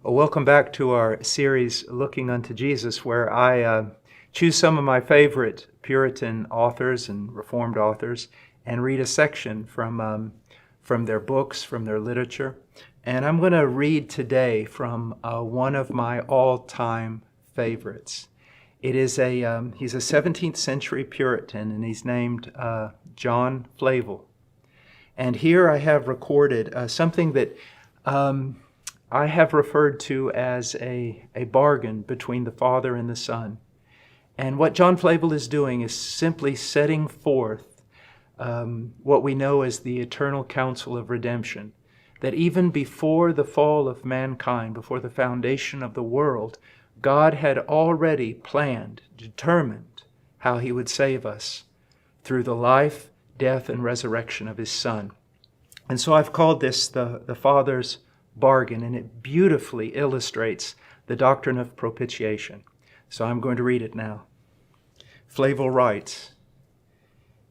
Welcome back to our series, Looking Unto Jesus, where I choose some of my favorite Puritan authors and Reformed authors and read a section from their books, from their literature. And I'm going to read today from one of my all-time favorites. He's a 17th century Puritan, and he's named John Flavel. And here I have recorded something that I have referred to as a bargain between the Father and the Son. And what John Flavel is doing is simply setting forth what we know as the eternal counsel of redemption, that even before the fall of mankind, before the foundation of the world, God had already planned, determined how He would save us through the life, death, and resurrection of His Son. And so I've called this the Father's bargain, and it beautifully illustrates the doctrine of propitiation. So I'm going to read it now. Flavel writes,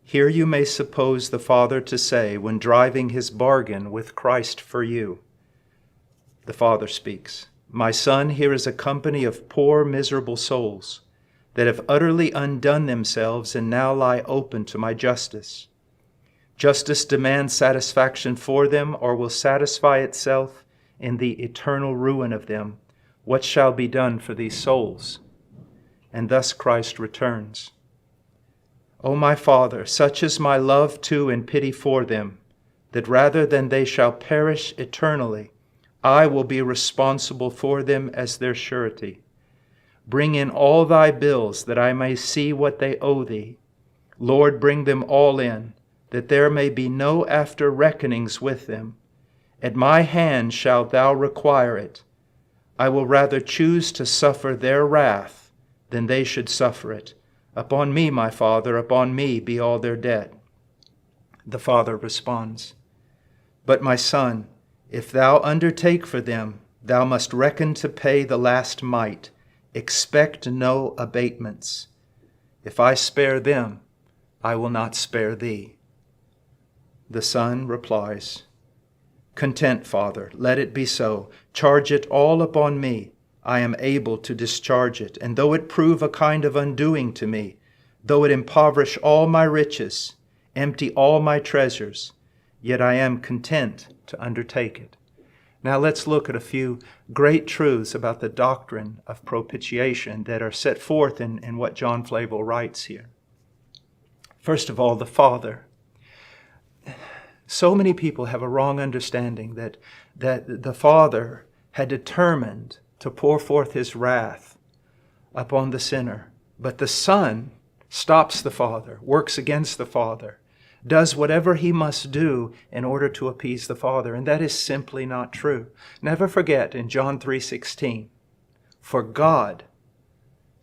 "Here you may suppose the Father to say, when driving his bargain with Christ for you," the Father speaks, "My Son, here is a company of poor, miserable souls that have utterly undone themselves and now lie open to my justice. Justice demands satisfaction for them, or will satisfy itself in the eternal ruin of them. What shall be done for these souls?" And thus Christ returns. "O my Father, such is my love to and pity for them, that rather than they shall perish eternally, I will be responsible for them as their surety. Bring in all thy bills, that I may see what they owe thee. Lord, bring them all in, that there may be no after reckonings with them. At my hand shalt thou require it. I will rather choose to suffer their wrath than they should suffer it. Upon me, my Father, upon me be all their debt." The Father responds, "But my Son, if thou undertake for them, thou must reckon to pay the last mite. Expect no abatements. If I spare them, I will not spare thee." The Son replies, "Content, Father, let it be so. Charge it all upon me. I am able to discharge it. And though it prove a kind of undoing to me, though it impoverish all my riches, empty all my treasures, yet I am content to undertake it." Now let's look at a few great truths about the doctrine of propitiation that are set forth in what John Flavel writes here. First of all, the Father. So many people have a wrong understanding that the Father had determined to pour forth His wrath upon the sinner. But the Son stops the Father, works against the Father, does whatever He must do in order to appease the Father. And that is simply not true. Never forget in John 3:16, for God,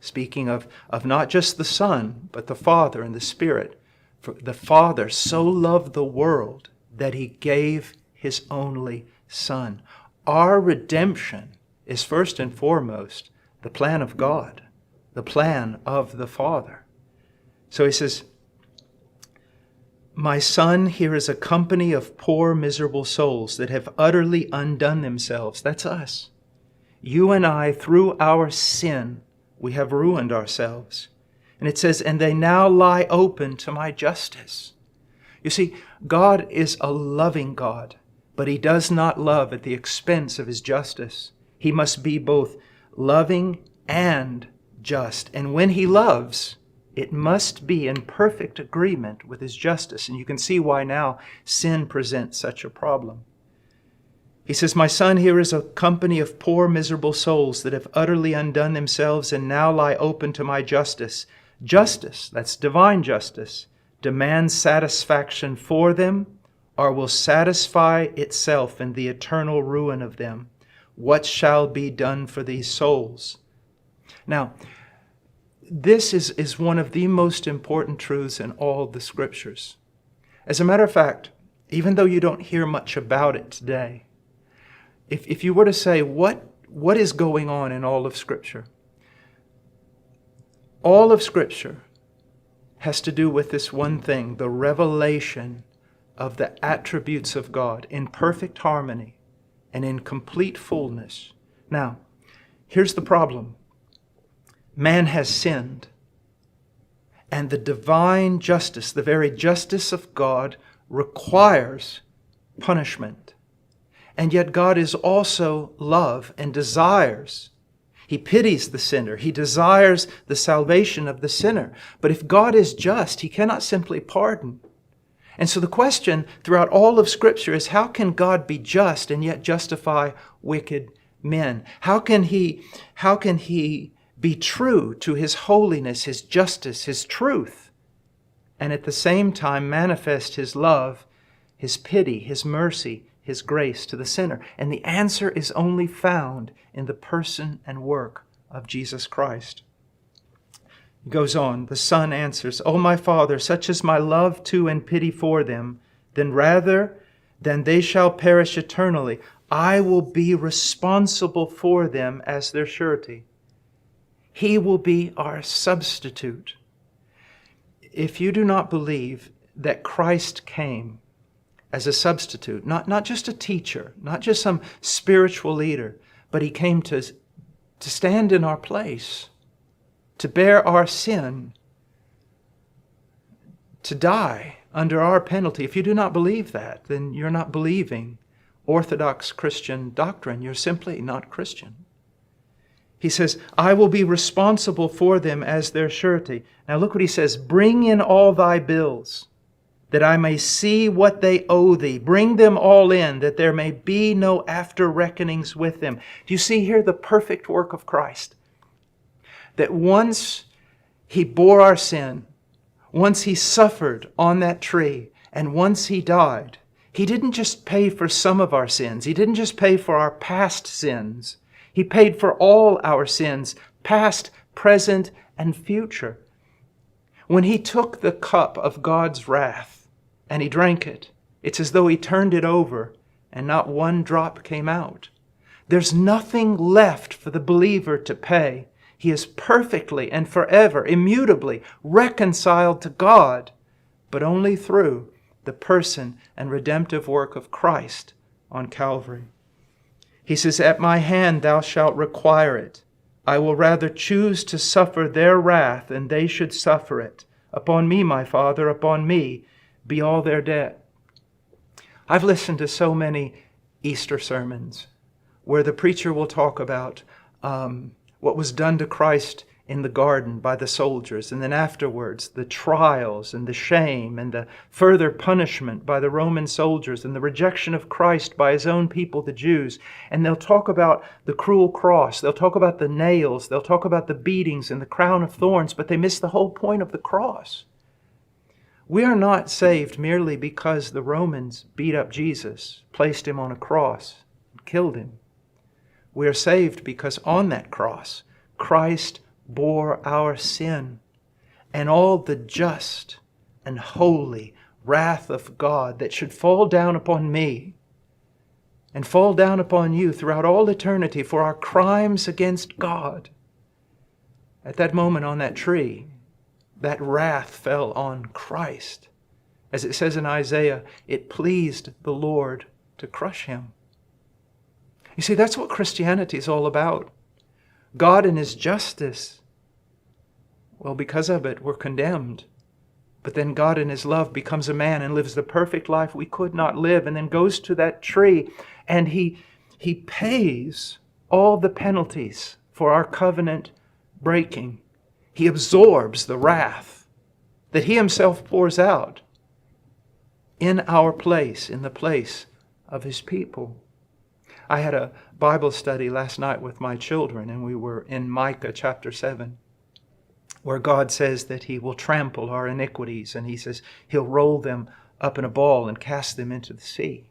speaking of not just the Son, but the Father and the Spirit, for the Father so loved the world that He gave His only Son. Our redemption is first and foremost the plan of God, the plan of the Father. So He says, "My Son, here is a company of poor, miserable souls that have utterly undone themselves." That's us. You and I, through our sin, we have ruined ourselves. And it says, "And they now lie open to my justice." You see, God is a loving God, but He does not love at the expense of His justice. He must be both loving and just. And when He loves, it must be in perfect agreement with His justice. And you can see why now sin presents such a problem. He says, "My Son, here is a company of poor, miserable souls that have utterly undone themselves and now lie open to my justice." Justice, that's divine justice, demands satisfaction for them, or will satisfy itself in the eternal ruin of them. What shall be done for these souls? Now, this is one of the most important truths in all the Scriptures. As a matter of fact, even though you don't hear much about it today, if you were to say, what is going on in all of Scripture? All of Scripture has to do with this one thing, the revelation of the attributes of God in perfect harmony and in complete fullness. Now, here's the problem. Man has sinned, and the divine justice, the very justice of God, requires punishment. And yet God is also love and desires. He pities the sinner. He desires the salvation of the sinner. But if God is just, He cannot simply pardon. And so the question throughout all of Scripture is, how can God be just and yet justify wicked men? How can He be true to His holiness, His justice, His truth, and at the same time manifest His love, His pity, His mercy, His grace to the sinner? And the answer is only found in the person and work of Jesus Christ. He goes on, the Son answers, "O my Father, such is my love to and pity for them, then rather than they shall perish eternally, I will be responsible for them as their surety." He will be our substitute. If you do not believe that Christ came as a substitute, not just a teacher, not just some spiritual leader, but He came to stand in our place, to bear our sin, to die under our penalty. If you do not believe that, then you're not believing Orthodox Christian doctrine. You're simply not Christian. He says, I will be responsible for them as their surety. Now look what He says, "Bring in all thy bills, that I may see what they owe thee. Bring them all in, that there may be no after reckonings with them." Do you see here the perfect work of Christ? That once He bore our sin, once He suffered on that tree, and once He died, He didn't just pay for some of our sins. He didn't just pay for our past sins. He paid for all our sins, past, present, and future. When He took the cup of God's wrath and He drank it, it's as though He turned it over and not one drop came out. There's nothing left for the believer to pay. He is perfectly and forever, immutably reconciled to God, but only through the person and redemptive work of Christ on Calvary. He says, "At my hand thou shalt require it. I will rather choose to suffer their wrath than they should suffer it. Upon me, my Father, upon me be all their debt." I've listened to so many Easter sermons where the preacher will talk about what was done to Christ in the garden by the soldiers, and then afterwards the trials and the shame and the further punishment by the Roman soldiers and the rejection of Christ by His own people, the Jews. And they'll talk about the cruel cross, they'll talk about the nails, they'll talk about the beatings and the crown of thorns, but they miss the whole point of the cross. We are not saved merely because the Romans beat up Jesus, placed Him on a cross, and killed Him. We are saved because on that cross, Christ bore our sin and all the just and holy wrath of God that should fall down upon me and fall down upon you throughout all eternity for our crimes against God. At that moment on that tree, that wrath fell on Christ. As it says in Isaiah, it pleased the Lord to crush Him. You see, that's what Christianity is all about. God in His justice, well, because of it, we're condemned. But then God in His love becomes a man and lives the perfect life we could not live, and then goes to that tree and He pays all the penalties for our covenant breaking. He absorbs the wrath that He Himself pours out in our place, in the place of His people. I had a Bible study last night with my children, and we were in Micah chapter 7, where God says that He will trample our iniquities, and He says He'll roll them up in a ball and cast them into the sea.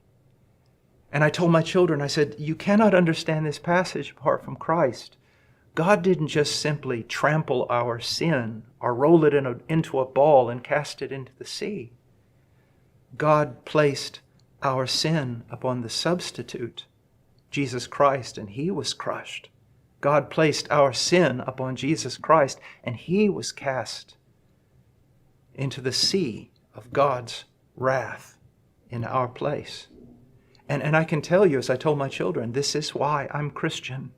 And I told my children, I said, you cannot understand this passage apart from Christ. God didn't just simply trample our sin or roll it into a ball and cast it into the sea. God placed our sin upon the substitute, Jesus Christ, and He was crushed. God placed our sin upon Jesus Christ, and He was cast into the sea of God's wrath in our place. And I can tell you, as I told my children, this is why I'm Christian.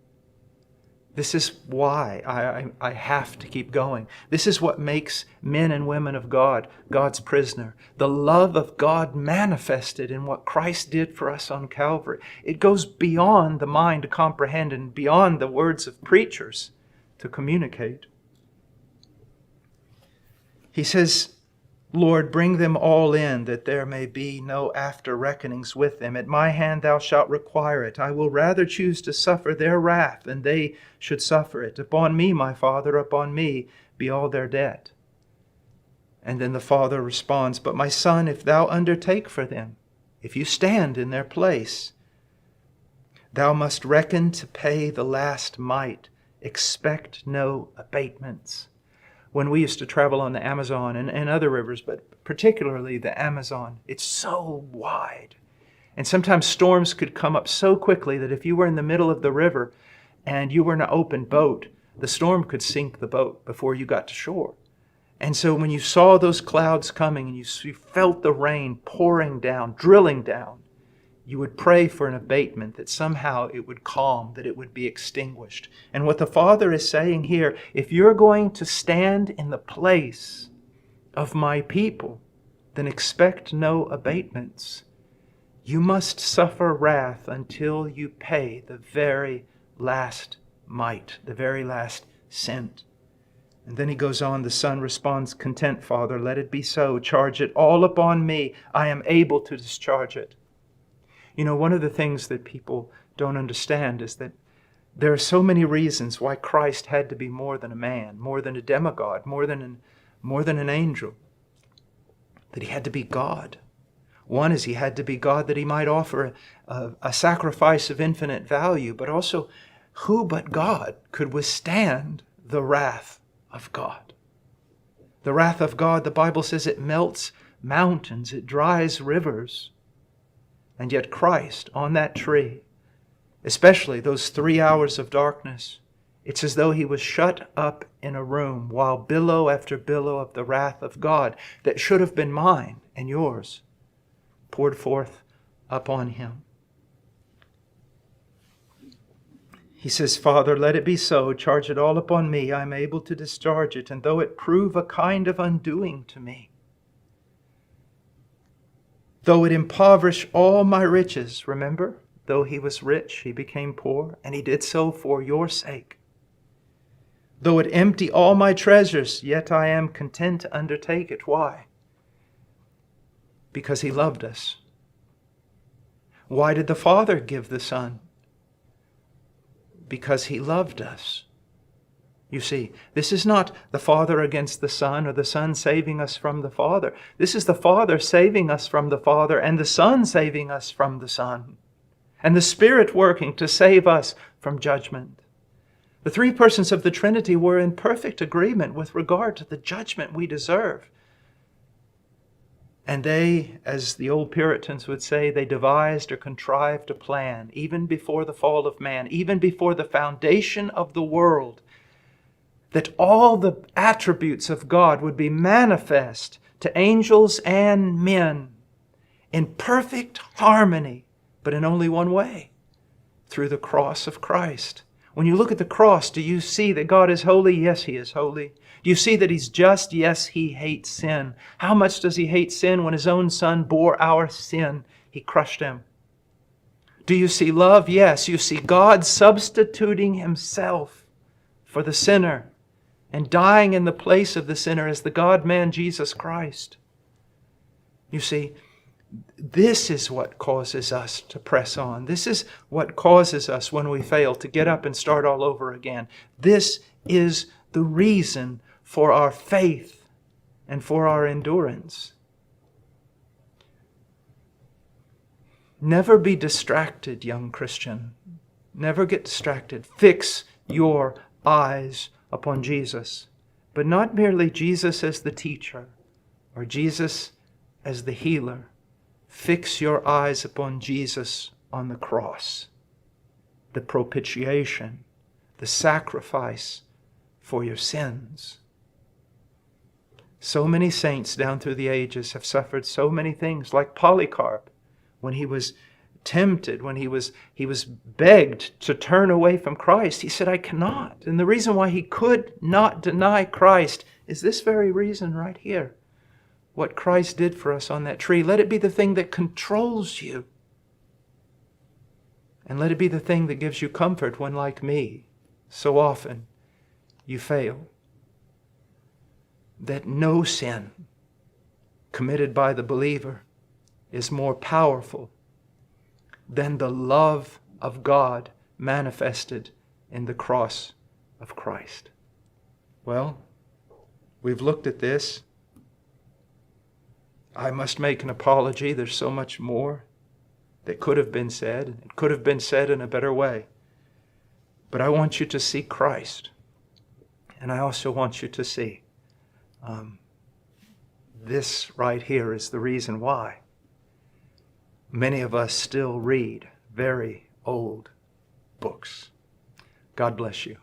This is why I have to keep going. This is what makes men and women of God God's prisoner. The love of God manifested in what Christ did for us on Calvary. It goes beyond the mind to comprehend and beyond the words of preachers to communicate. He says, Lord, bring them all in, that there may be no after reckonings with them. At my hand thou shalt require it. I will rather choose to suffer their wrath than they should suffer it. Upon me, my Father, upon me be all their debt. And then the Father responds, But my Son, if thou undertake for them, if you stand in their place, thou must reckon to pay the last mite. Expect no abatements. When we used to travel on the Amazon and other rivers, but particularly the Amazon, it's so wide. And sometimes storms could come up so quickly that if you were in the middle of the river and you were in an open boat, the storm could sink the boat before you got to shore. And so when you saw those clouds coming and you felt the rain pouring down, drilling down, you would pray for an abatement, that somehow it would calm, that it would be extinguished. And what the Father is saying here, if you're going to stand in the place of my people, then expect no abatements. You must suffer wrath until you pay the very last mite, the very last cent. And then he goes on, the Son responds, Content, Father, let it be so. Charge it all upon me. I am able to discharge it. You know, one of the things that people don't understand is that there are so many reasons why Christ had to be more than a man, more than a demigod, more than an angel. That he had to be God. One is he had to be God that he might offer a sacrifice of infinite value, but also who but God could withstand the wrath of God? The wrath of God, the Bible says, it melts mountains, it dries rivers. And yet Christ on that tree, especially those 3 hours of darkness, it's as though he was shut up in a room while billow after billow of the wrath of God that should have been mine and yours poured forth upon him. He says, Father, let it be so. Charge it all upon me. I am able to discharge it, and though it prove a kind of undoing to me, though it impoverish all my riches, remember, though he was rich, he became poor, and he did so for your sake. Though it empty all my treasures, yet I am content to undertake it. Why? Because he loved us. Why did the Father give the Son? Because he loved us. You see, this is not the Father against the Son or the Son saving us from the Father. This is the Father saving us from the Father and the Son saving us from the Son. And the Spirit working to save us from judgment. The three persons of the Trinity were in perfect agreement with regard to the judgment we deserve. And they, as the old Puritans would say, they devised or contrived a plan, even before the fall of man, even before the foundation of the world, that all the attributes of God would be manifest to angels and men in perfect harmony, but in only one way, through the cross of Christ. When you look at the cross, do you see that God is holy? Yes, he is holy. Do you see that he's just? Yes, he hates sin. How much does he hate sin? When his own Son bore our sin, he crushed him. Do you see love? Yes, you see God substituting himself for the sinner and dying in the place of the sinner as the God-man Jesus Christ. You see, this is what causes us to press on. This is what causes us, when we fail, to get up and start all over again. This is the reason for our faith and for our endurance. Never be distracted, young Christian. Never get distracted. Fix your eyes upon Jesus, but not merely Jesus as the teacher or Jesus as the healer. Fix your eyes upon Jesus on the cross, the propitiation, the sacrifice for your sins. So many saints down through the ages have suffered so many things, like Polycarp, when he was tempted, when he was begged to turn away from Christ, he said, I cannot. And the reason why he could not deny Christ is this very reason right here. What Christ did for us on that tree. Let it be the thing that controls you. And let it be the thing that gives you comfort when, like me, so often you fail. That no sin committed by the believer is more powerful than the love of God manifested in the cross of Christ. Well, we've looked at this. I must make an apology. There's so much more that could have been said. It could have been said in a better way. But I want you to see Christ. And I also want you to see this right here is the reason why many of us still read very old books. God bless you.